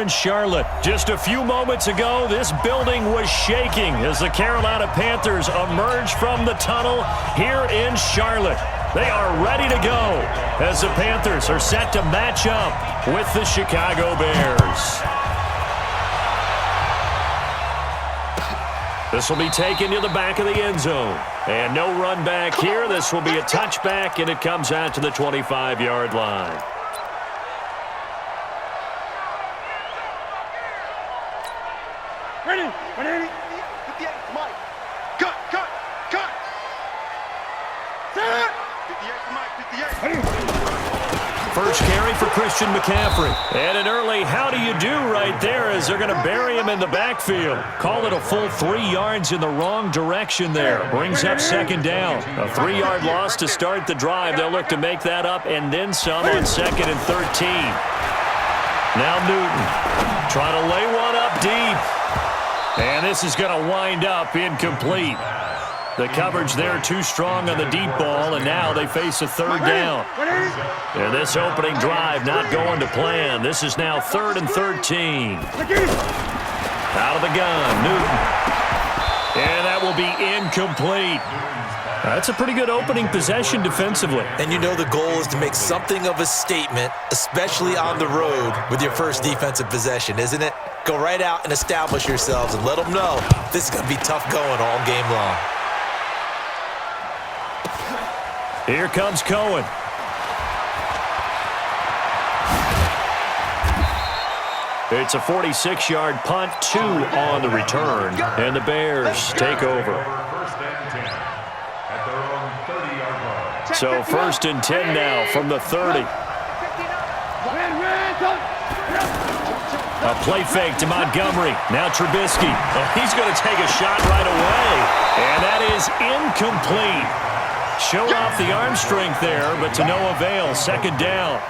in Charlotte. Just a few moments ago, this building was shaking as the Carolina Panthers emerged from the tunnel here in Charlotte. They are ready to go as the Panthers are set to match up with the Chicago Bears. This will be taken to the back of the end zone. And no run back here. This will be a touchback, and it comes out to the 25-yard line. Ready, 58, Mike. Cut. Set. 58, Mike, 58. First carry for Christian McCaffrey. And an early how do you do right there as they're going to bury him in the backfield. Call it a full 3 yards in the wrong direction there. Brings up second down. A 3-yard loss to start the drive. They'll look to make that up and then some on 2nd and 13. Now Newton trying to lay one up deep. And this is going to wind up incomplete. The coverage there too strong on the deep ball, and now they face a 3rd down. And this opening drive not going to plan. This is now 3rd and 13. Out of the gun, Newton. And that will be incomplete. That's a pretty good opening possession defensively. And you know the goal is to make something of a statement, especially on the road with your first defensive possession, isn't it? Go right out and establish yourselves and let them know this is going to be tough going all game long. Here comes Cohen. It's a 46-yard punt, 2 on the return, and the Bears take over. So 1st and 10 now from the 30. A play fake to Montgomery. Now Trubisky. Oh, he's going to take a shot right away. And that is incomplete. Showed off the arm strength there, but to no avail. 2nd down.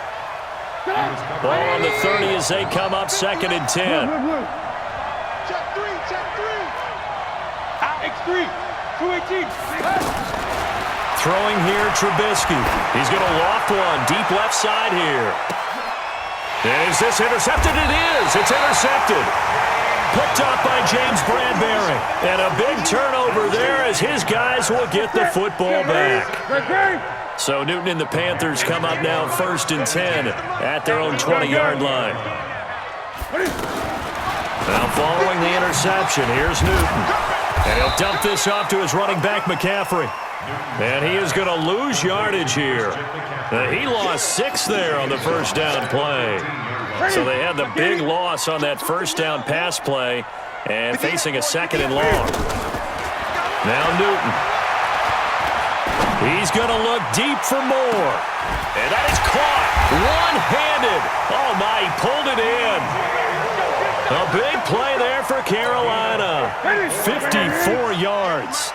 Ball on the 30 as they come up 2nd and 10. Check 3. X3. 218. Throwing here, Trubisky. He's going to loft one deep left side here. Is this intercepted? It is. It's intercepted. Picked up by James Bradbury. And a big turnover there as his guys will get the football back. So Newton and the Panthers come up now 1st and 10 at their own 20-yard line. Now following the interception, here's Newton. And he'll dump this off to his running back, McCaffrey. And he is going to lose yardage here. He lost 6 there on the first down play. So they had the big loss on that first down pass play and facing a 2nd and long. Now Newton. He's going to look deep for more. And that is caught. One-handed. Oh, my, he pulled it in. A big play there for Carolina. 54 yards.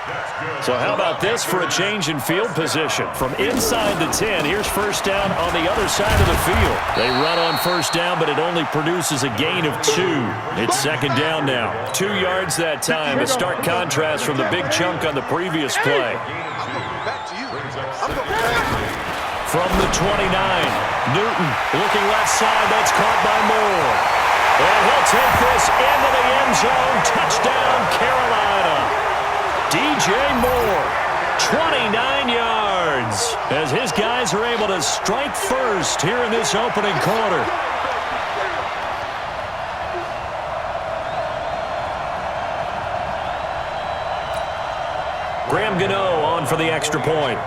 So how about this for a change in field position? From inside the 10, here's first down on the other side of the field. They run on first down, but it only produces a gain of 2. It's 2nd down now. 2 yards that time. A stark contrast from the big chunk on the previous play. From the 29, Newton looking left side. That's caught by Moore. And he'll take this into the end zone. Touchdown, Carolina. DJ Moore, 29 yards, as his guys are able to strike first here in this opening quarter. Graham Gano on for the extra point.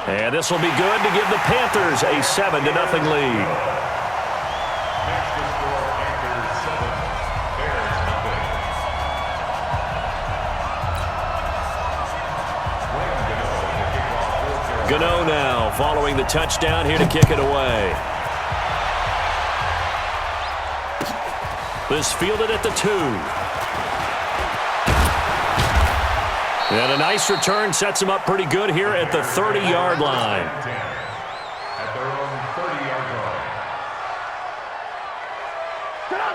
And this will be good to give the Panthers a 7-0 lead. Gano now following the touchdown here to kick it away. This fielded at the 2. And a nice return sets him up pretty good here at the 30-yard line. At their own 30-yard line.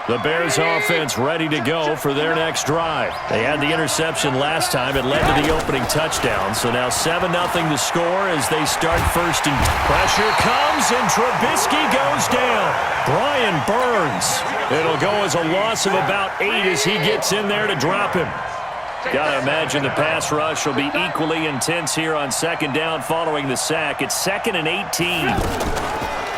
The Bears offense ready to go for their next drive. They had the interception last time. It led to the opening touchdown. So now 7-0 to score as they start first. And pressure comes, and Trubisky goes down. Brian Burns. It'll go as a loss of about 8 as he gets in there to drop him. Got to imagine the pass rush will be equally intense here on second down following the sack. It's 2nd and 18.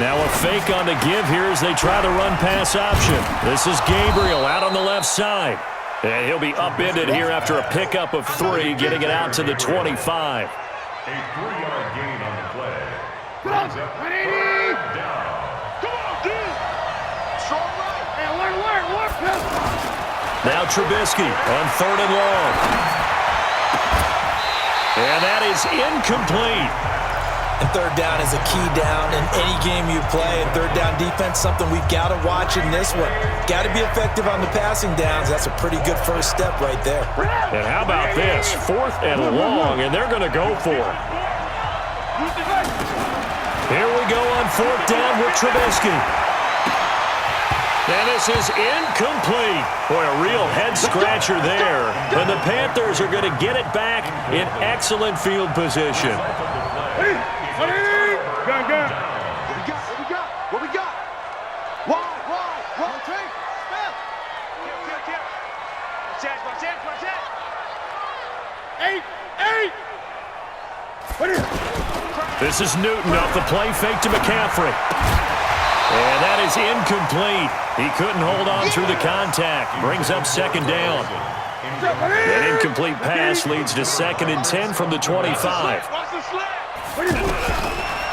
Now a fake on the give here as they try the run-pass option. This is Gabriel out on the left side. And he'll be upended here after a pickup of 3, getting it out to the 25. A 3-yard gain on the play. Brings up third down. Come on, dude. Strong right. Hey, alert. Now Trubisky on 3rd and long. And that is incomplete. And third down is a key down in any game you play. And third down defense, something we've got to watch in this one. Got to be effective on the passing downs. That's a pretty good first step right there. And how about this? 4th and long, and they're going to go for it. Here we go on 4th down with Trubisky. And this is incomplete. Boy, a real head-scratcher there. And the Panthers are going to get it back in excellent field position. What we got? Wide. Take. Step. Watch that. 8. This is Newton off the play fake to McCaffrey. And that is incomplete. He couldn't hold on through the contact. Brings up 2nd down. An incomplete pass leads to 2nd and 10 from the 25.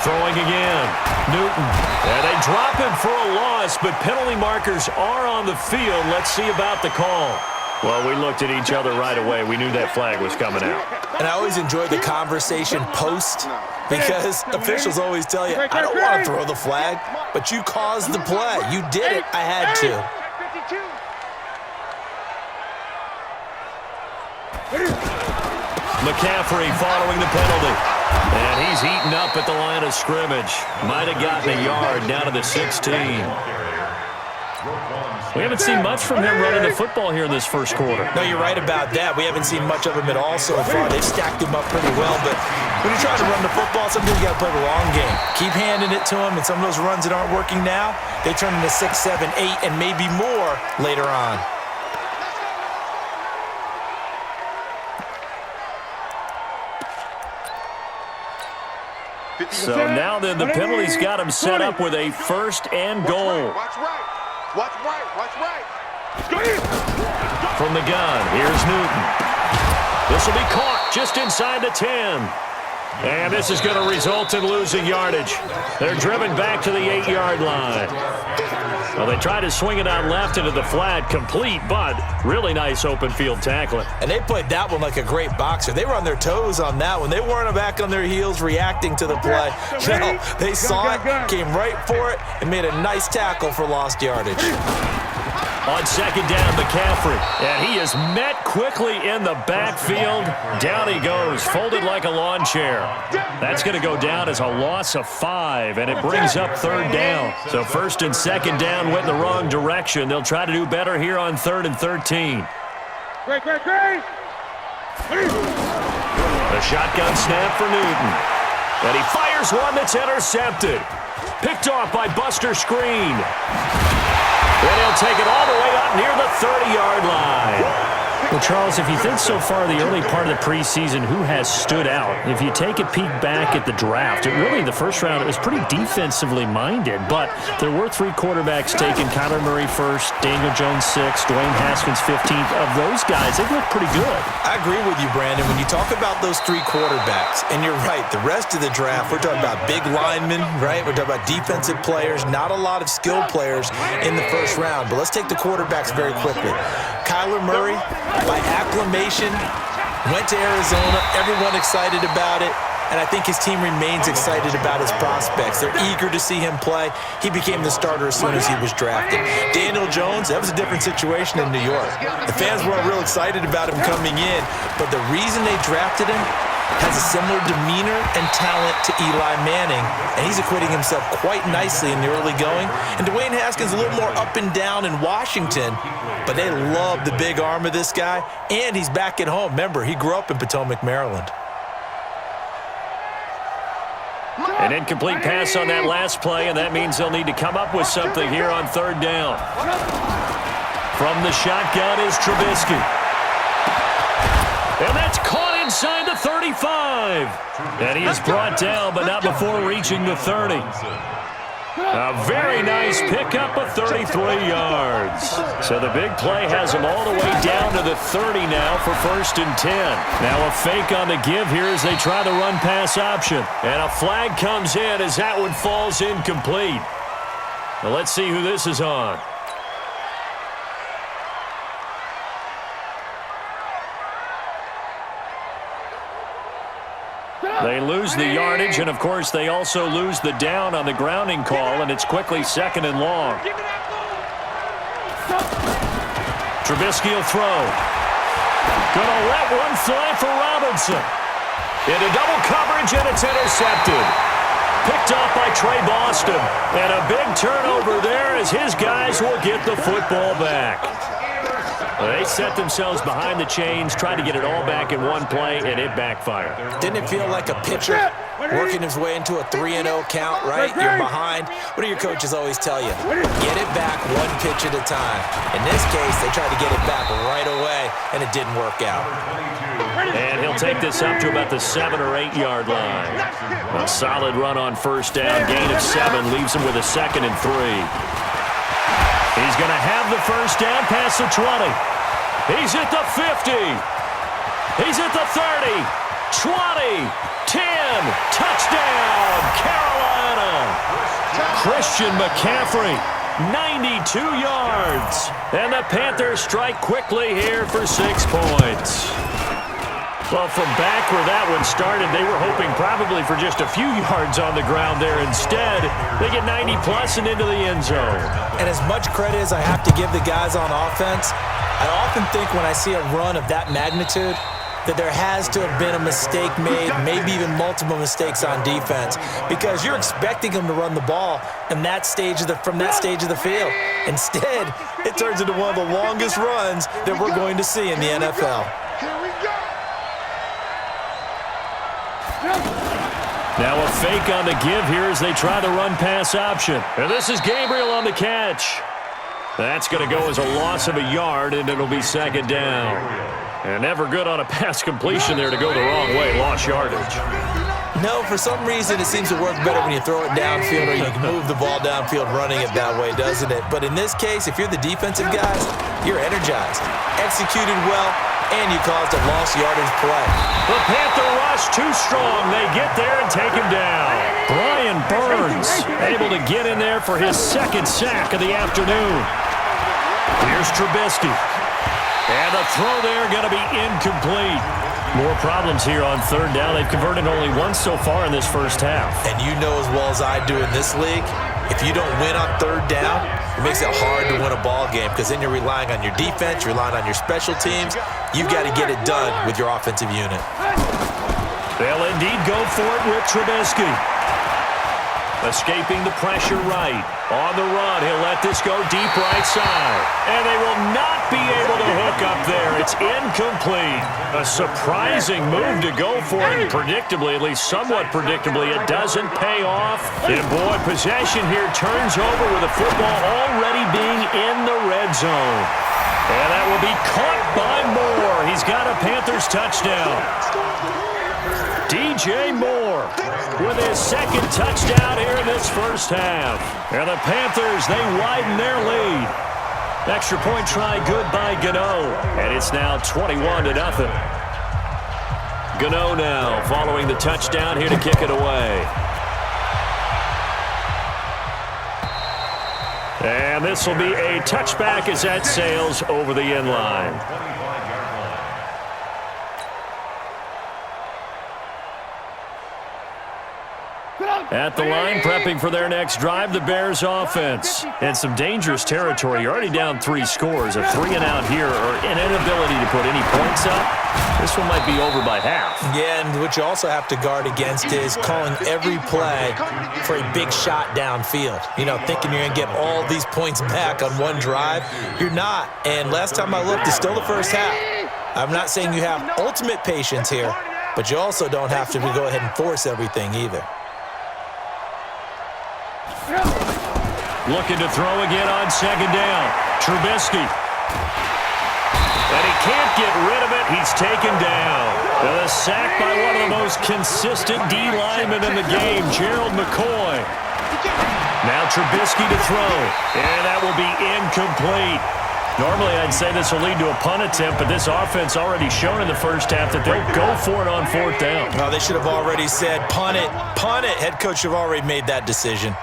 Throwing again. Newton. And they drop him for a loss, but penalty markers are on the field. Let's see about the call. Well, we looked at each other right away. We knew that flag was coming out. And I always enjoy the conversation post because officials always tell you, I don't want to throw the flag, but you caused the play. You did it. I had to. McCaffrey following the penalty. And he's eaten up at the line of scrimmage. Might have gotten a yard down to the 16. We haven't seen much from him running the football here in this first quarter. No, you're right about that. We haven't seen much of him at all so far. They've stacked him up pretty well, but when you're trying to run the football, sometimes you got to play the long game. Keep handing it to him, and some of those runs that aren't working now, they turn into 6, 7, 8, and maybe more later on. So now then, the penalty's got him set up with a 1st and goal. Watch right. From the gun, here's Newton. This will be caught just inside the 10. And this is going to result in losing yardage. They're driven back to the 8-yard line. Well, they tried to swing it out left into the flat, complete, but really nice open field tackling. And they played that one like a great boxer. They were on their toes on that one. They weren't back on their heels reacting to the play. No, they saw it, came right for it, and made a nice tackle for lost yardage. On 2nd down, McCaffrey. And he is met quickly in the backfield. Down he goes, folded like a lawn chair. That's going to go down as a loss of 5, and it brings up 3rd down. So 1st and 2nd down went in the wrong direction. They'll try to do better here on 3rd and 13. Great. A shotgun snap for Newton. And he fires one that's intercepted. Picked off by Buster Screen. And he'll take it all the way up near the 30-yard line. Well, Charles, if you think so far the early part of the preseason, who has stood out? If you take a peek back at the draft, the first round, it was pretty defensively minded, but there were 3 quarterbacks taken. Kyler Murray first, Daniel Jones 6th, Dwayne Haskins 15th. Of those guys, they look pretty good. I agree with you, Brandon. When you talk about those 3 quarterbacks, and you're right, the rest of the draft, we're talking about big linemen, right? We're talking about defensive players, not a lot of skill players in the first round. But let's take the quarterbacks very quickly. Kyler Murray, by acclamation, went to Arizona. Everyone excited about it. And I think his team remains excited about his prospects. They're eager to see him play. He became the starter as soon as he was drafted. Daniel Jones, that was a different situation in New York. The fans weren't real excited about him coming in, but the reason they drafted him, has a similar demeanor and talent to Eli Manning, and he's acquitting himself quite nicely in the early going. And Dwayne Haskins a little more up and down in Washington, but they love the big arm of this guy, and he's back at home. Remember, he grew up in Potomac, Maryland. An incomplete pass on that last play, and that means they'll need to come up with something here on third down. From the shotgun is Trubisky. And that's caught inside the 35. And he is brought down, but not before reaching the 30. A very nice pickup of 33 yards. So the big play has him all the way down to the 30 now for 1st and 10. Now a fake on the give here as they try the run-pass option. And a flag comes in as that one falls incomplete. Now let's see who this is on. They lose the yardage, and, of course, they also lose the down on the grounding call, and it's quickly 2nd and long. Trubisky will throw. Gonna let one fly for Robinson. Into double coverage, and it's intercepted. Picked off by Trey Boston. And a big turnover there as his guys will get the football back. They set themselves behind the chains, tried to get it all back in one play, and it backfired. Didn't it feel like a pitcher working his way into a 3-0 count, right? You're behind. What do your coaches always tell you? Get it back one pitch at a time. In this case, they tried to get it back right away, and it didn't work out. And he'll take this up to about the 7 or 8 yard line. A solid run on first down, gain of 7, leaves him with a 2nd and 3. He's going to have the first down past the 20. He's at the 50. He's at the 30. 20. 10. Touchdown, Carolina. Christian McCaffrey, 92 yards. And the Panthers strike quickly here for 6 points. Well, from back where that one started, they were hoping probably for just a few yards on the ground there. Instead, they get 90-plus and into the end zone. And as much credit as I have to give the guys on offense, I often think when I see a run of that magnitude that there has to have been a mistake made, maybe even multiple mistakes on defense, because you're expecting them to run the ball from that stage of the field. Instead, it turns into one of the longest runs that we're going to see in the NFL. Now a fake on the give here as they try the run-pass option. And this is Gabriel on the catch. That's going to go as a loss of a yard, and it'll be 2nd down. And never good on a pass completion there to go the wrong way. Lost yardage. No, for some reason it seems to work better when you throw it downfield or you can move the ball downfield running it that way, doesn't it? But in this case, if you're the defensive guys, you're energized, executed well, and you caused a lost yardage play. The Panther rush too strong. They get there and take him down. Brian Burns able to get in there for his 2nd sack of the afternoon. Here's Trubisky. And the throw there going to be incomplete. More problems here on third down. They've converted only once so far in this first half. And you know as well as I do in this league, if you don't win on third down, it makes it hard to win a ball game because then you're relying on your defense, you're relying on your special teams. You've got to get it done with your offensive unit. They'll indeed go for it with Trubisky. Escaping the pressure right. On the run, he'll let this go deep right side. And they will not be able to hook up there. It's incomplete. A surprising move to go for it. Predictably, at least somewhat predictably, it doesn't pay off. And boy, possession here turns over with the football already being in the red zone. And that will be caught by Moore. He's got a Panthers touchdown. DJ Moore with his 2nd touchdown here in this first half. And the Panthers, they widen their lead. Extra point try good by Gano. And it's now 21-0. Gano now following the touchdown here to kick it away. And this will be a touchback as that sails over the end line. At the line, prepping for their next drive, the Bears offense. And some dangerous territory. You're already down 3 scores. A 3-and-out here, or an inability to put any points up. This one might be over by half. Yeah, and what you also have to guard against is calling every play for a big shot downfield. You know, thinking you're going to get all these points back on one drive. You're not. And last time I looked, it's still the first half. I'm not saying you have ultimate patience here, but you also don't have to go ahead and force everything either. Looking to throw again on second down. Trubisky. And he can't get rid of it. He's taken down. The sack by one of the most consistent D linemen in the game, Gerald McCoy. Now Trubisky to throw. And that will be incomplete. Normally I'd say this will lead to a punt attempt, but this offense already shown in the first half that they'll go for it on 4th down. Well, they should have already said, punt it, punt it. Head coach should have already made that decision.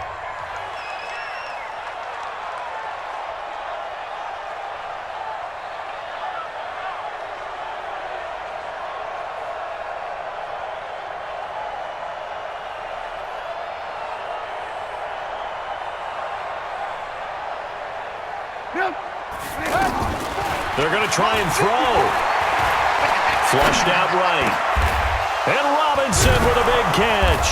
They're going to try and throw. Flushed out right. And Robinson with a big catch.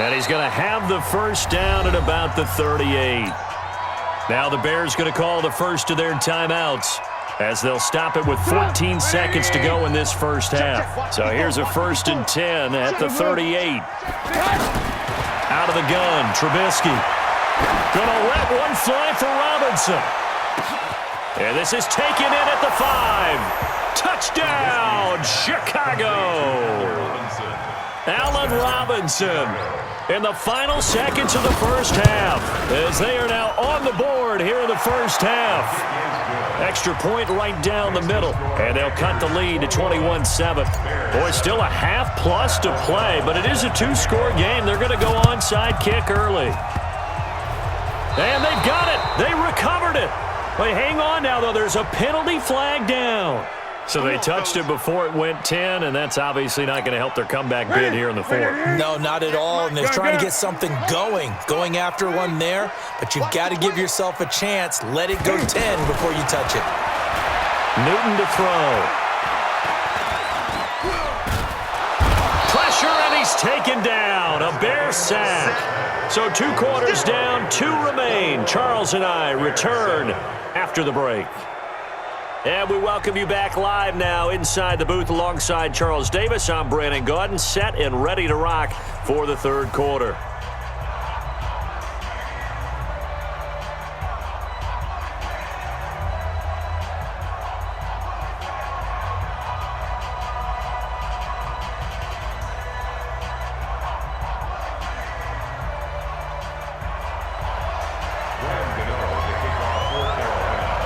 And he's going to have the first down at about the 38. Now the Bears going to call the first of their timeouts as they'll stop it with 14 seconds to go in this first half. So here's a 1st and 10 at the 38. Out of the gun, Trubisky. Going to let one fly for Robinson. And this is taken in at the 5. Touchdown, Chicago. Allen Robinson in the final seconds of the first half as they are now on the board here in the first half. Extra point right down the middle, and they'll cut the lead to 21-7. Boy, still a half plus to play, but it is a 2-score game. They're going to go onside kick early. And they've got it. They recovered it. But hang on now, though. There's a penalty flag down. So they touched it before it went 10, and that's obviously not going to help their comeback bid here in the 4th. No, not at all, and they're trying to get something going after one there, but you've got to give yourself a chance. Let it go 10 before you touch it. Newton to throw. Pressure, and he's taken down. A Bear sack. So 2 quarters down, 2 remain. Charles and I return after the break. And we welcome you back live now inside the booth alongside Charles Davis. I'm Brandon Gaudin, set and ready to rock for the 3rd quarter.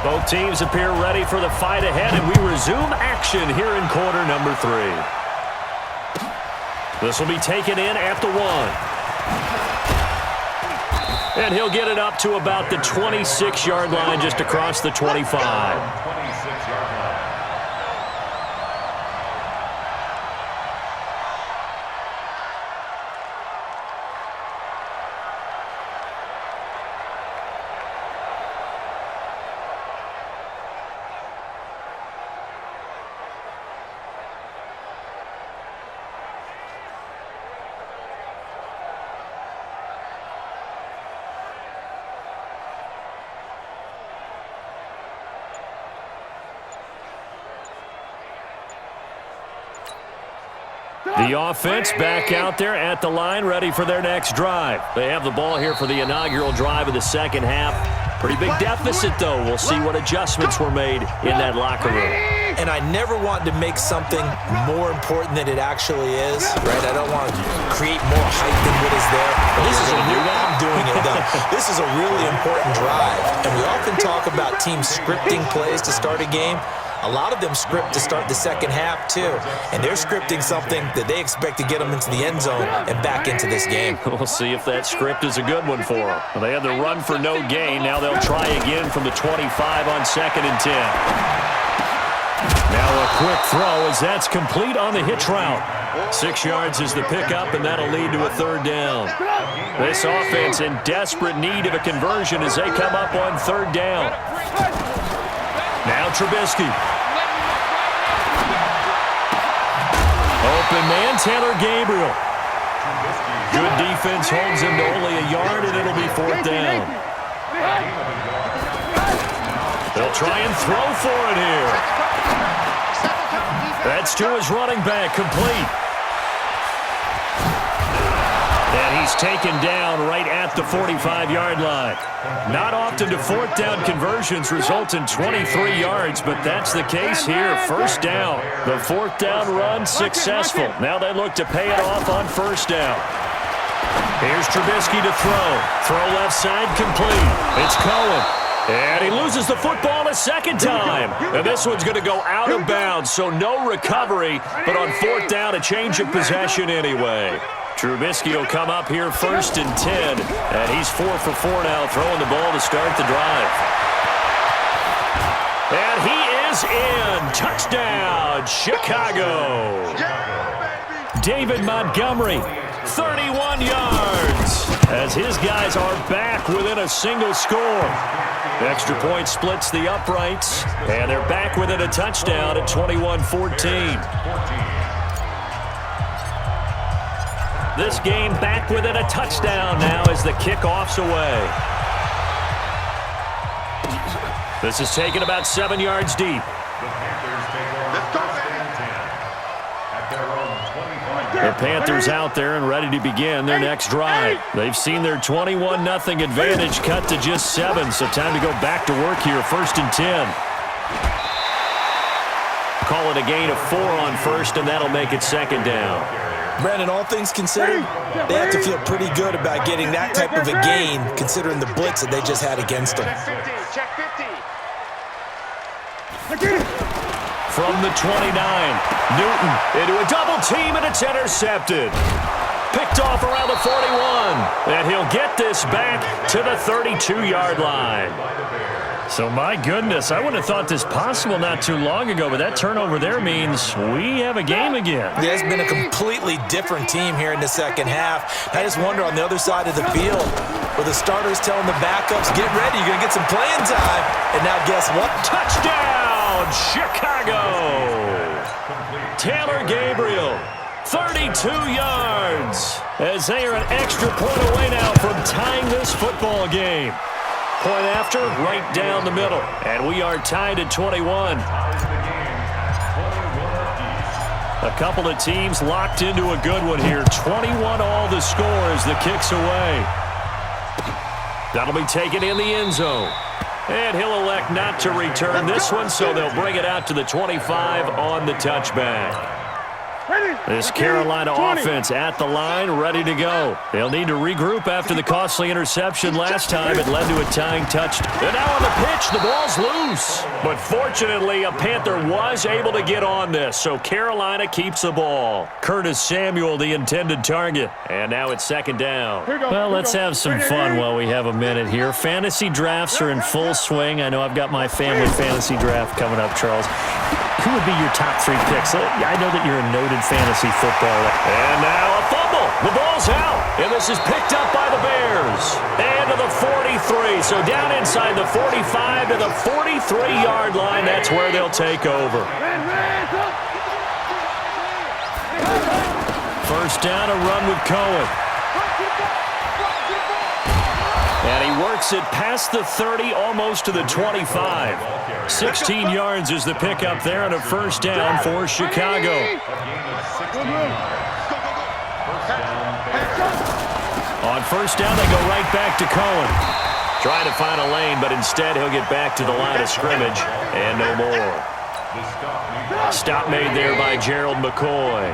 Both teams appear ready for the fight ahead, and we resume action here in quarter number 3. This will be taken in at the 1. And he'll get it up to about the 26-yard line, just across the 25. The offense back out there at the line, ready for their next drive. They have the ball here for the inaugural drive of the second half. Pretty big deficit, though. We'll see what adjustments were made in that locker room. And I never want to make something more important than it actually is, right? I don't want to create more hype than what is there. But this is I'm doing it, though. This is a really important drive. And we often talk about teams scripting plays to start a game. A lot of them script to start the second half, too. And they're scripting something that they expect to get them into the end zone and back into this game. We'll see if that script is a good one for them. Well, they had the run for no gain. Now they'll try again from the 25 on 2nd and 10. Now a quick throw as that's complete on the hitch route. 6 yards is the pickup, and that'll lead to a third down. This offense in desperate need of a conversion as they come up on third down. Now Trubisky. Open man, Taylor Gabriel. Good defense holds him to only a yard, and it'll be fourth down. They'll try and throw for it here. That's to his running back, complete. And he's taken down right at the 45-yard line. Not often do fourth down conversions result in 23 yards, but that's the case here. First down. The fourth down run successful. Now they look to pay it off on first down. Here's Trubisky to throw. Throw left side, complete. It's Cohen. And he loses the football a second time. And this one's going to go out of bounds, so no recovery. But on fourth down, a change of possession anyway. Trubisky will come up here first and 10. And he's 4 for 4 now, throwing the ball to start the drive. And he is in. Touchdown, Chicago. David Montgomery, 31 yards. As his guys are back within a single score. Extra point splits the uprights, and they're back within a touchdown at 21-14. This game back within a touchdown now as the kickoff's away. This is taken about 7 yards deep. The Panthers out there and ready to begin their next drive. They've seen their 21-0 advantage cut to just 7, so time to go back to work here. First and 10. Call it a gain of 4 on first, and that'll make it second down. Brandon, all things considered, they have to feel pretty good about getting that type of a gain, considering the blitz that they just had against them. Check 50. From the 29, Newton into a double team, and it's intercepted. Picked off around the 41, and he'll get this back to the 32-yard line. So, my goodness, I wouldn't have thought this possible not too long ago, but that turnover there means we have a game again. Yeah, it's been a completely different team here in the second half. I just wonder on the other side of the field, where the starters telling the backups, get ready, you're going to get some playing time. And now guess what? Touchdown, Chicago! Taylor Gabriel, 32 yards, as they are an extra point away now from tying this football game. Point after, right down the middle. And we are tied at 21. A couple of teams locked into a good one here. 21 all the score as the kick's away. That'll be taken in the end zone. And he'll elect not to return this one, so they'll bring it out to the 25 on the touchback. This Carolina offense at the line, ready to go. They'll need to regroup after the costly interception last time. It led to a tying touchdown. And now on the pitch, the ball's loose. But fortunately, a Panther was able to get on this, so Carolina keeps the ball. Curtis Samuel, the intended target. And now it's second down. Well, let's have some fun while we have a minute here. Fantasy drafts are in full swing. I know I've got my family fantasy draft coming up, Charles. Who would be your top 3 picks? I know that you're a noted fantasy footballer. And now a fumble. The ball's out. And this is picked up by the Bears. And to the 43. So down inside the 45 to the 43-yard line. That's where they'll take over. First down, a run with Cohen. And he works it past the 30, almost to the 25. 16 yards is the pickup there, and a first down for Chicago. On first down, they go right back to Cohen. Trying to find a lane, but instead he'll get back to the line of scrimmage, and no more. Stop made there by Gerald McCoy.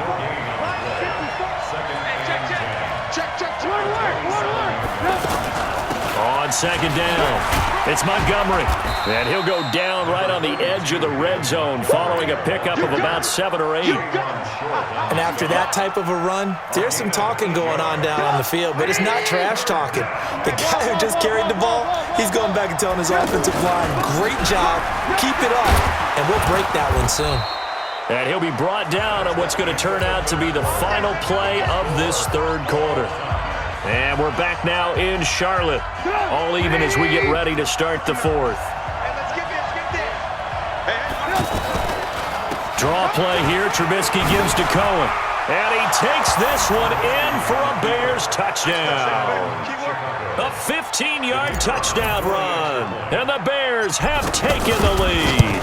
On second down, it's Montgomery. And he'll go down right on the edge of the red zone following a pickup of about 7 or 8. And after that type of a run, there's some talking going on down on the field, but it's not trash talking. The guy who just carried the ball, he's going back and telling his offensive line, great job, keep it up, and we'll break that one soon. And he'll be brought down on what's going to turn out to be the final play of this third quarter. And we're back now in Charlotte. All even as we get ready to start the fourth. Draw play here. Trubisky gives to Cohen. And he takes this one in for a Bears touchdown. A 15-yard touchdown run. And the Bears have taken the lead.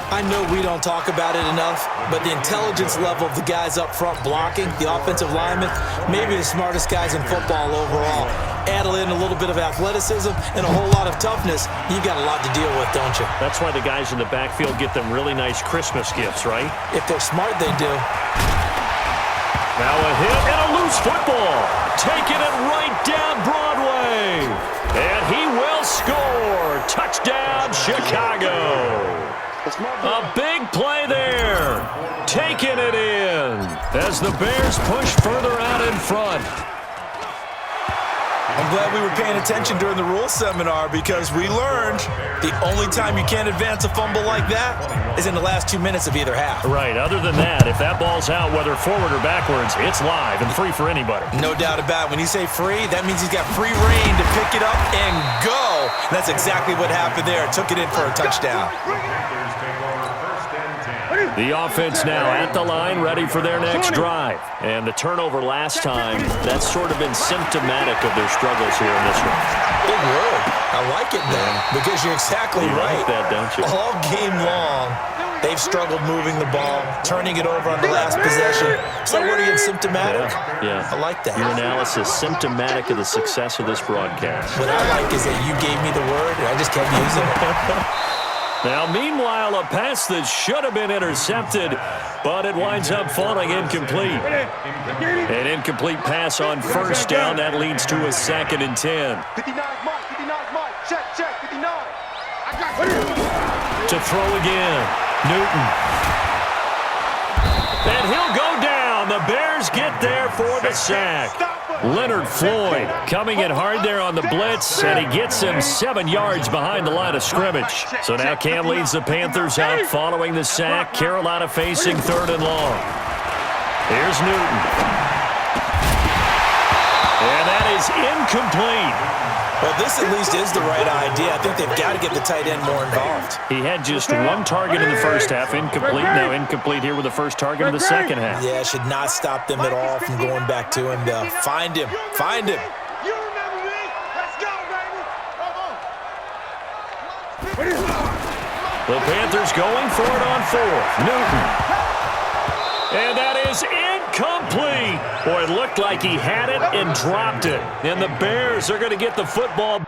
I know we don't talk about it enough, but the intelligence level of the guys up front blocking, the offensive linemen, maybe the smartest guys in football overall. Add in a little bit of athleticism and a whole lot of toughness, you got a lot to deal with, don't you? That's why the guys in the backfield get them really nice Christmas gifts, right? If they're smart, they do. Now a hit and a loose football. Taking it right down Broadway. And he will score. Touchdown, Chicago. A big play there. Taking it in as the Bears push further out in front. I'm glad we were paying attention during the rules seminar because we learned the only time you can't advance a fumble like that is in the last 2 minutes of either half. Right. Other than that, if that ball's out, whether forward or backwards, it's live and free for anybody. No doubt about it. When you say free, that means he's got free reign to pick it up and go. And that's exactly what happened there. Took it in for a touchdown. The offense now at the line, ready for their next drive. And the turnover last time, that's sort of been symptomatic of their struggles here in this one. Big word. I like it, man, because you're exactly right. Like that, don't you? All game long, they've struggled moving the ball, turning it over on the last possession. Is that word again, symptomatic? Yeah. I like that. Your analysis, symptomatic of the success of this broadcast. What I like is that you gave me the word, and I just kept using it. Now, meanwhile, a pass that should have been intercepted, but it winds up falling incomplete. An incomplete pass on first down. That leads to a 2nd and 10. 59 Mike. Check, 59. I got you. To throw again, Newton. And he'll go down. The Bears get there for the sack. Leonard Floyd coming in hard there on the blitz, and he gets him 7 yards behind the line of scrimmage. So now Cam leads the Panthers out following the sack. Carolina facing 3rd and long. Here's Newton. And that is incomplete. Well, this at least is the right idea. I think they've got to get the tight end more involved. He had just 1 target in the first half, incomplete. Now incomplete here with the first target in the second half. Yeah, should not stop them at all from going back to him, though. Find him. Find him. You remember me? Let's go, baby. The Panthers going for it on 4th. Newton. And that is incomplete. Boy, it looked like he had it and dropped it. And the Bears are going to get the football